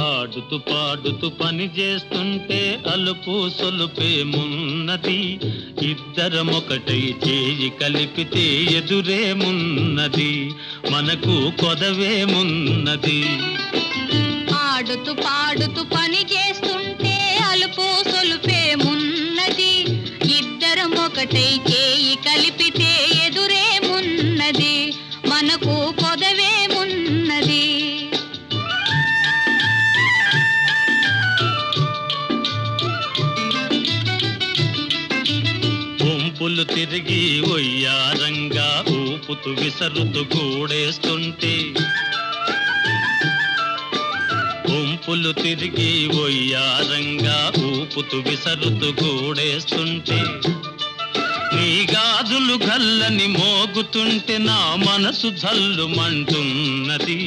ఆడుతూ పాడుతూ పని చేస్తుంటే అలుపు సొలుపేమున్నది, ఇద్దరమొకటై చేయి కలిపితే ఎదురేమున్నది, మనకు కొదవేమున్నది. ఆడుతూ పాడుతూ పని చేస్తుంటే అలుపు సొలుపేమున్నది, ఇద్దరం ఒకటై చేయి కలిపితే ఎదురేమున్నది, మనకు కొదవేమున్నది. వంపులు తిరిగి ఒయ్యారంగా ఊపుతూ విసరుతూ గూడేస్తుంటే, వంపులు తిరిగి ఒయ్యారంగా ఊపుతూ విసరుతూ గూడేస్తుంటే, నీ గాజులు గల్లని మోగుతుంటే నా మనసు జల్లుమంటున్నది.